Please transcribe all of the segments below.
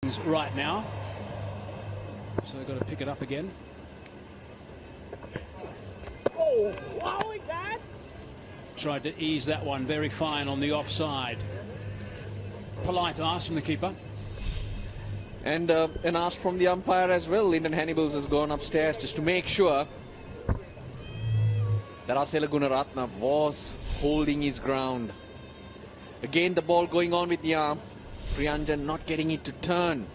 right now, so they've got to pick it up again. Oh, Dad! Tried to ease that one very fine on the offside. Polite ask from the keeper. And an ask from the umpire as well. Lyndon Hannibals has gone upstairs just to make sure that Asela Gunaratne was holding his ground. Again, the ball going on with the arm. Priyanjan not getting it to turn.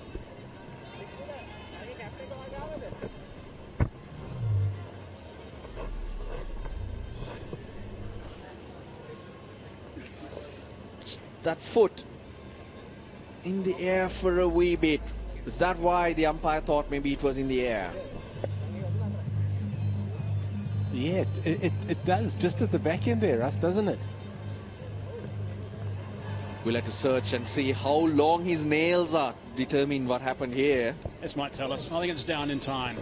That foot in the air for a wee bit. Is that why the umpire thought maybe it was in the air? Yeah, it does, just at the back end there, Russ, doesn't it? We'll have to search and see how long his nails are to determine what happened here. This might tell us. I think it's down in time.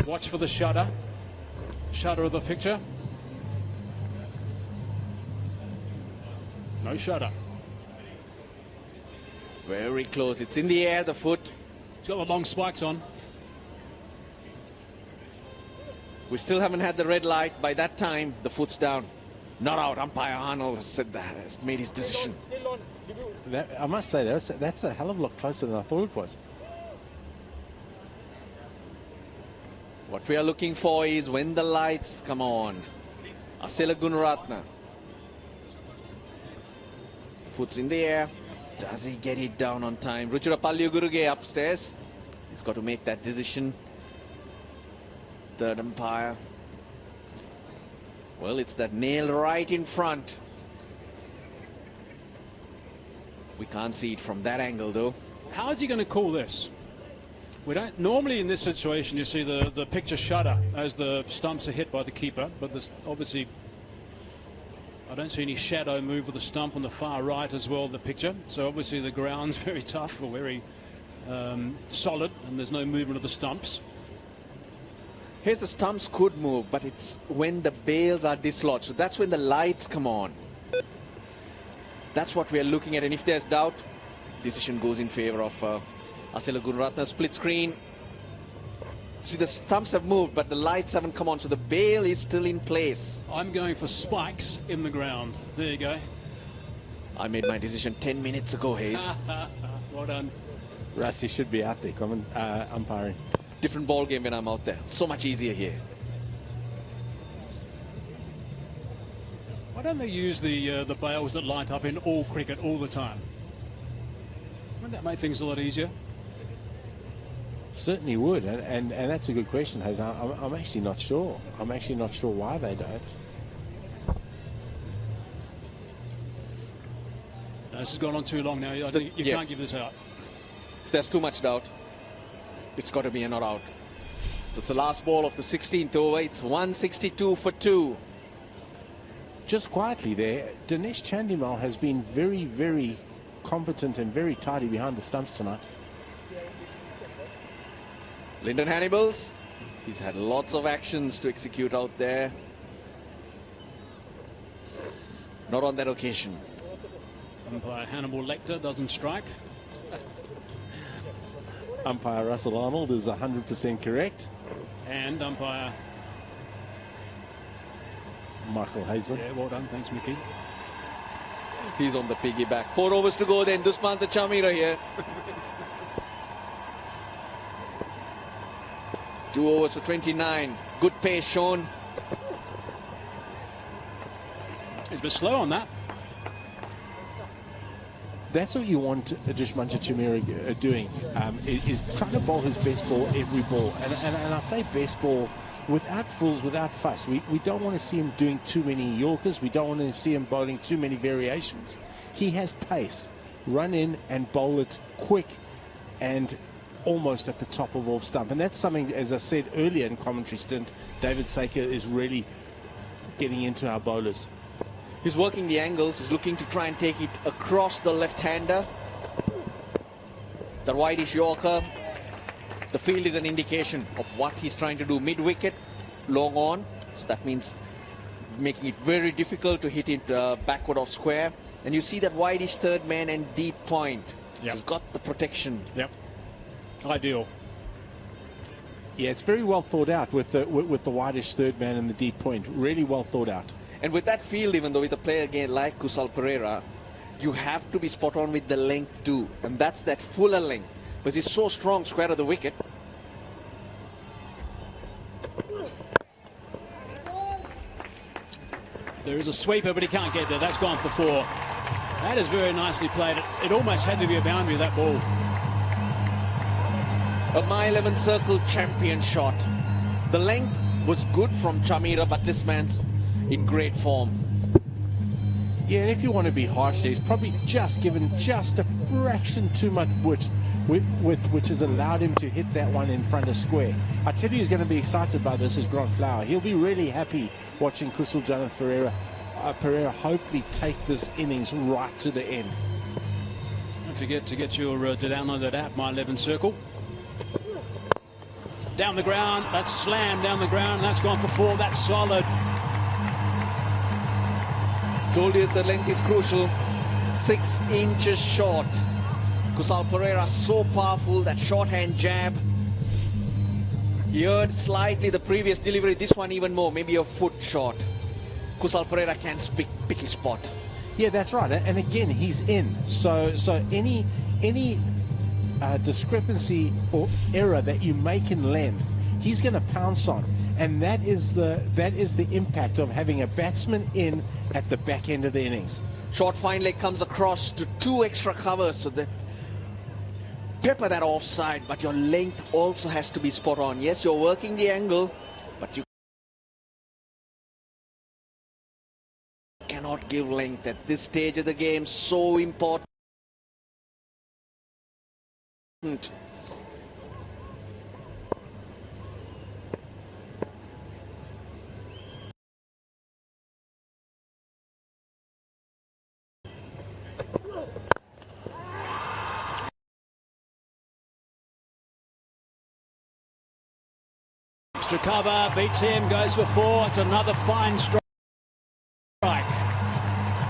Watch for the shutter. Shutter of the picture. No shutter. Very close. It's in the air, the foot. He's got the long spikes on. We still haven't had the red light. By that time, the foot's down. Not out. Umpire Arnold has said that, has made his decision. I must say, that's a hell of a lot closer than I thought it was. What we are looking for is when the lights come on. Asela Gunaratne. Foot's in the air. Does he get it down on time? Ruchira Pallyuguruge upstairs. He's got to make that decision. Third umpire. Well, it's that nail right in front. We can't see it from that angle, though. How is he going to call this? We don't normally in this situation you see the picture shutter as the stumps are hit by the keeper, but there's obviously I don't see any shadow move with the stump on the far right as well in the picture. So obviously the ground's very tough or very solid, and there's no movement of the stumps. Here's the stumps could move, but it's when the bales are dislodged. So that's when the lights come on. That's what we are looking at. And if there's doubt, decision goes in favor of Asela Gunaratne. Split screen. See, the stumps have moved, but the lights haven't come on. So the bale is still in place. I'm going for spikes in the ground. There you go. I made my decision 10 minutes ago, Hayes. Well done. Russ, you should be out there, umpiring. Different ball game when I'm out there. So much easier here. Why don't they use the bales that light up in all cricket all the time? Wouldn't that make things a lot easier? Certainly would, and that's a good question, Hayes. I'm actually not sure. I'm actually not sure why they don't. No, this has gone on too long now. I think you can't give this out. If there's too much doubt, it's got to be a not out. So it's the last ball of the 16th over. It's 162 for 2. Just quietly there, Dinesh Chandimal has been very, very competent and very tidy behind the stumps tonight. Lyndon Hannibals, he's had lots of actions to execute out there. Not on that occasion. Umpire Hannibal Lecter doesn't strike. Umpire Russell Arnold is 100% correct. And umpire Michael Hazeman. Yeah, well done. Thanks, Mickey. He's on the piggyback. 4 overs to go then. Dushmantha Chamira here. 2 overs for 29. Good pace shown. He's a bit slow on that. That's what you want Dushmantha Chamira doing, is trying to bowl his best ball every ball. And I say best ball without frills, without fuss. We don't want to see him doing too many Yorkers. We don't want to see him bowling too many variations. He has pace. Run in and bowl it quick and almost at the top of off stump. And that's something, as I said earlier in commentary stint, David Saker is really getting into our bowlers. He's working the angles. He's looking to try and take it across the left-hander. The wideish Yorker. The field is an indication of what he's trying to do. Mid-wicket, long on. So that means making it very difficult to hit it backward off square. And you see that wideish third man and deep point. Yep. He's got the protection. Yep. ideal. Yeah, it's very well thought out with the wideish third man and the deep point. Really well thought out. And with that field, even though with a player again like Kusal Pereira, you have to be spot on with the length too. And that's that fuller length. Because he's so strong square of the wicket. There is a sweeper, but he can't get there. That's gone for 4. That is very nicely played. It almost had to be a boundary, that ball. A My 11 circle champion shot. The length was good from Chamira, but this man's in great form. Yeah, and if you want to be harsh, he's probably just given just a fraction too much which has allowed him to hit that one in front of square. I tell you, he's going to be excited by this as Grant Flower. He'll be really happy watching Kusal Pereira hopefully take this innings right to the end. Don't forget to get your to download that app, My 11 Circle. Down the ground, that's slammed down the ground, and that's gone for 4. That's solid. Told you the length is crucial. 6 inches short. Kusal Pereira so powerful, that shorthand jab. He heard slightly the previous delivery, this one even more, maybe a foot short. Kusal Pereira can pick his spot. Yeah, that's right. And again, he's in. So any discrepancy or error that you make in length, he's going to pounce on. And that is the impact of having a batsman in at the back end of the innings. Short fine leg comes across to 2 extra covers, so that pepper that offside, but your length also has to be spot on. Yes, you're working the angle, but you cannot give length at this stage of the game. So important. Extra cover, beats him, goes for 4. It's another fine strike.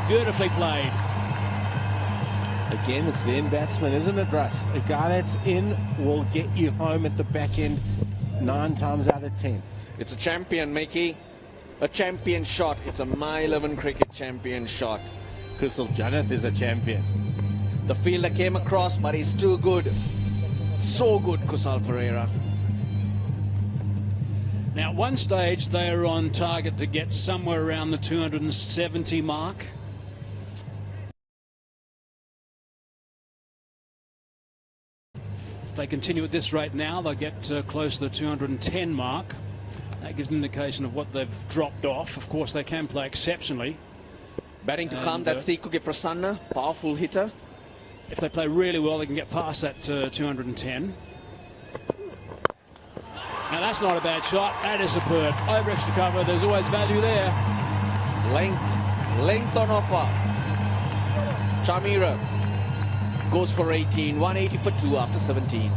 Beautifully played. Again, it's the in batsman, isn't it, Russ? A guy that's in will get you home at the back end 9 times out of 10. It's a champion, Mickey. A champion shot. It's a My 11 cricket champion shot. Kusal Janeth is a champion. The fielder came across, but he's too good. So good, Kusal Pereira. Now, at one stage, they are on target to get somewhere around the 270 mark. If they continue at this rate now, they'll get close to the 210 mark. That gives an indication of what they've dropped off. Of course, they can play exceptionally. Batting to come, that's Sikuke Prasanna, powerful hitter. If they play really well, they can get past that 210. Now, that's not a bad shot. That is superb. Over extra cover, there's always value there. Length on offer. Chamira goes for 18, 180 for 2 after 17.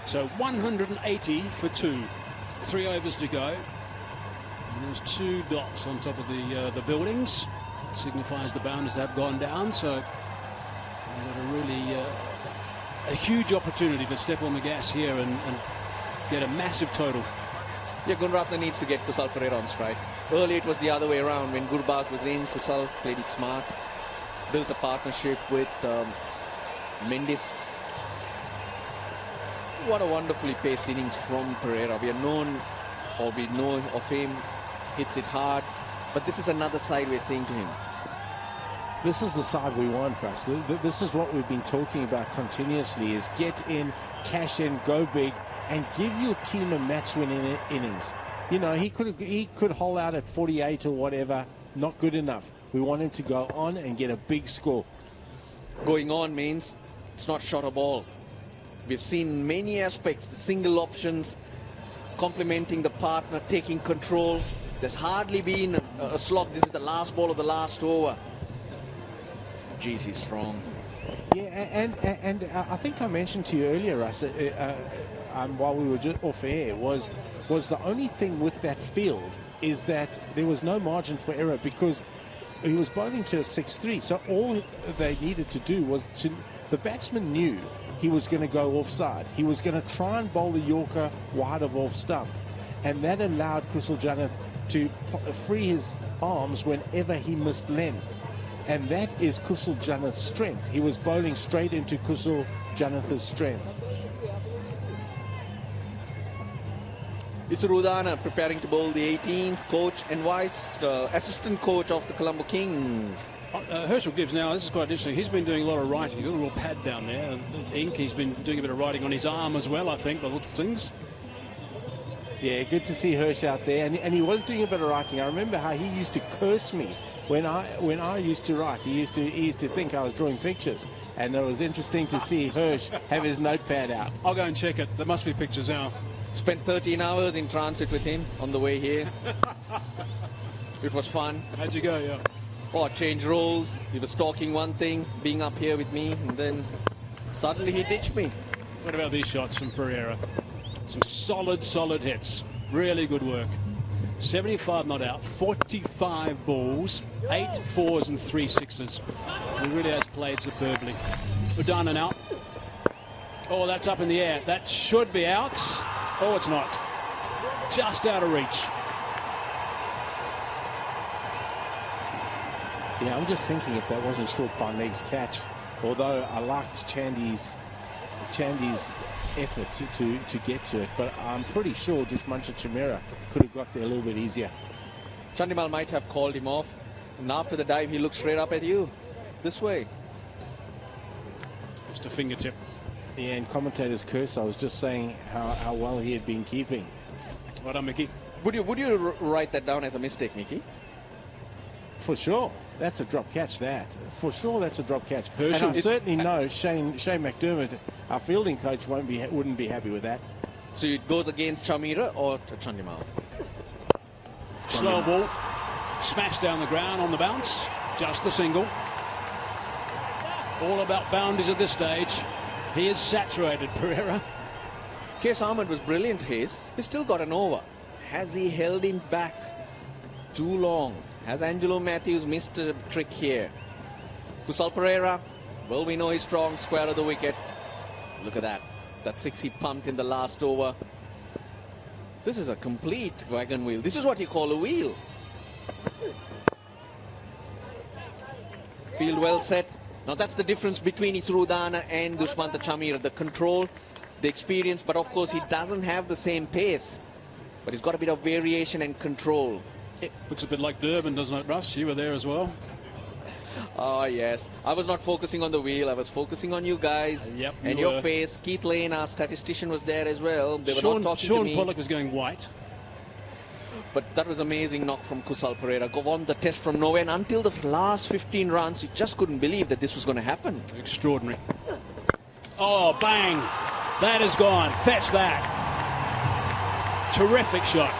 So 180 for 2. 3 overs to go. And there's 2 dots on top of the buildings. It signifies the boundaries have gone down. So they've got a really a huge opportunity to step on the gas here and get a massive total. Yeah, Gunratna needs to get Kusal Pereira on strike. Earlier it was the other way around. When Gurbaz was in, Kusal played it smart. Built a partnership with Mendes. What a wonderfully paced innings from Pereira. We are known, or we know of him, hits it hard. But this is another side we're seeing to him. This is the side we want, Russ. This is what we've been talking about continuously, is get in, cash in, go big, and give your team a match-winning innings. You know, he could hold out at 48 or whatever. Not good enough. We want him to go on and get a big score. Going on means it's not shot a ball. We've seen many aspects, the single options, complementing the partner, taking control. There's hardly been a slog. This is the last ball of the last over. Jeez, he's strong. Yeah, and I think I mentioned to you earlier, Russ, while we were just off air, was the only thing with that field is that there was no margin for error because he was bowling to a 6-3. So all they needed to do was the batsman knew he was going to go offside. He was going to try and bowl the Yorker wide of off stump. And that allowed Kusal Janeth to free his arms whenever he missed length. And that is Kusal Janeth's strength. He was bowling straight into Kusal Janeth's strength. Isrudana preparing to bowl the 18th, coach and vice assistant coach of the Colombo Kings. Herschel Gibbs now, this is quite interesting. He's been doing a lot of writing. He's got a little pad down there. Ink, he's been doing a bit of writing on his arm as well, I think, by looks of things. Yeah, good to see Hirsch out there. And he was doing a bit of writing. I remember how he used to curse me when I used to write. He used to think I was drawing pictures. And it was interesting to see Hirsch have his notepad out. I'll go and check it. There must be pictures out. Spent 13 hours in transit with him on the way here. It was fun. How'd you go, yeah? Oh, change roles. He was talking one thing, being up here with me, and then suddenly he ditched me. What about these shots from Pereira? Some solid hits. Really good work. 75 not out, 45 balls, 8 4s and 3 6s. He really has played superbly. Udana now. Oh, that's up in the air. That should be out. Oh, it's not. Just out of reach. Yeah, I'm just thinking if that wasn't short fine legs catch. Although I liked Chandy's effort to get to it, but I'm pretty sure Dushmancha Chimera could have got there a little bit easier. Chandimal might have called him off, and after the dive he looked straight up at you, this way. Just a fingertip. Yeah, and commentators curse. I was just saying how well he had been keeping. Well done, Mickey. Would you write that down as a mistake, Mickey? For sure. That's a drop catch, that. For sure, that's a drop catch. Herschel, and I certainly know Shane McDermott, our fielding coach, wouldn't be happy with that. So it goes against Chamira or Chandimal? Slow ball. Smashed down the ground on the bounce. Just the single. All about boundaries at this stage. He is saturated, Pereira. Case Ahmed was brilliant, Hayes. He's still got an over. Has he held him back too long? Has Angelo Matthews missed a trick here? Kusal Pereira, well, we know he's strong, square of the wicket. Look at that. That 6 he pumped in the last over. This is a complete wagon wheel. This is what you call a wheel. Field well set. Now that's the difference between Isrudana and Dushmanta Chamira. The control, the experience, but of course he doesn't have the same pace. But he's got a bit of variation and control. It looks a bit like Durban, doesn't it, Russ? You were there as well. Oh, yes. I was not focusing on the wheel. I was focusing on you guys. Yep, and your face. Keith Lane, our statistician, was there as well. They were not talking to me. Sean Pollock was going white. But that was amazing knock from Kusal Pereira. Go on the test from nowhere. And until the last 15 runs, you just couldn't believe that this was going to happen. Extraordinary. Oh, bang. That is gone. Fetch that. Terrific shot.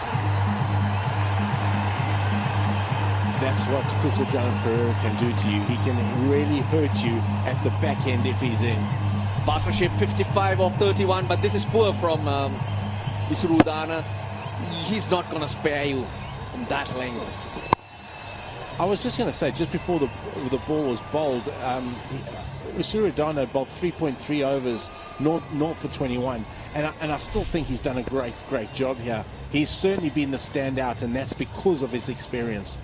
That's what Kusal Janeth Pereira can do to you. He can really hurt you at the back end if he's in. Partnership 55 off 31, but this is poor from Isrudana. He's not going to spare you from that length. I was just going to say, just before the ball was bowled, Isrudana bowled 3.3 overs, 0 for 21. And I still think he's done a great job here. He's certainly been the standout, and that's because of his experience.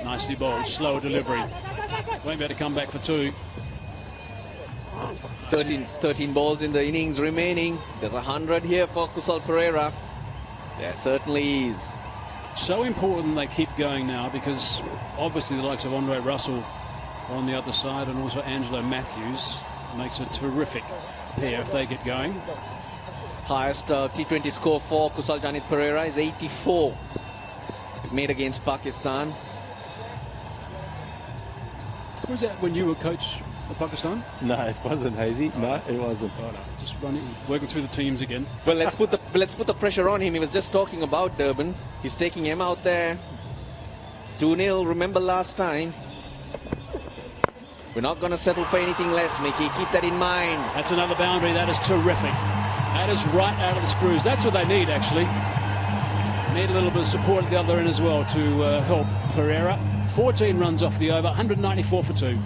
Nicely bowled, slow delivery. Won't be able to come back for 2. 13 balls in the innings remaining. There's 100 here for Kusal Pereira. There certainly is. So important they keep going now, because obviously the likes of Andre Russell on the other side and also Angelo Matthews makes a terrific pair if they get going. Highest T20 score for Kusal Janit Pereira is 84. It made against Pakistan. Was that when you were coach of Pakistan? No, it wasn't, Hazy. No, it wasn't. Oh, no. Just working through the teams again. Well, let's put the pressure on him. He was just talking about Durban. He's taking him out there. 2-0. Remember last time. We're not going to settle for anything less, Mickey. Keep that in mind. That's another boundary. That is terrific. That is right out of the screws. That's what they need, actually. Need a little bit of support at the other end as well to help Pereira. 14 runs off the over, 194 for 2.